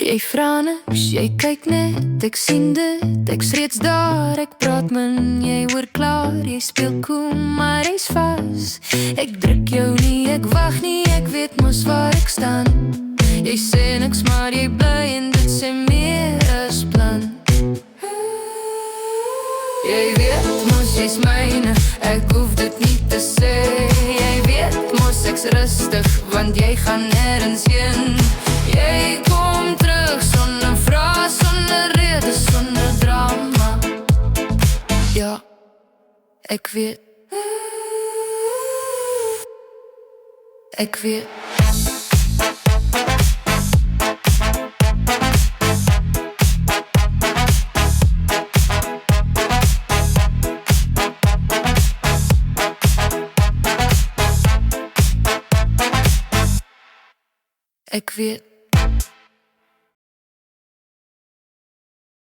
Jy vra niks, jy kyk net, ek sien dit, ek's reeds daar, ek praat min, jy hoor klaar, jy speel koel, maar jy's vas. Ek druk jou nie, ek wag nie, ek weet mos waar ek staan. Jy sê niks, maar jy bly en dit sê meer as plan. Jy weet mos jy's myne, ek hoef dit nie te sê. Jy weet mos ek's rustig, want jy gaan nêrens heen. Jy kom terug sonder vrae, sonder rede, sonder drama. Ja, ek weet. Ek weet. Ek weet.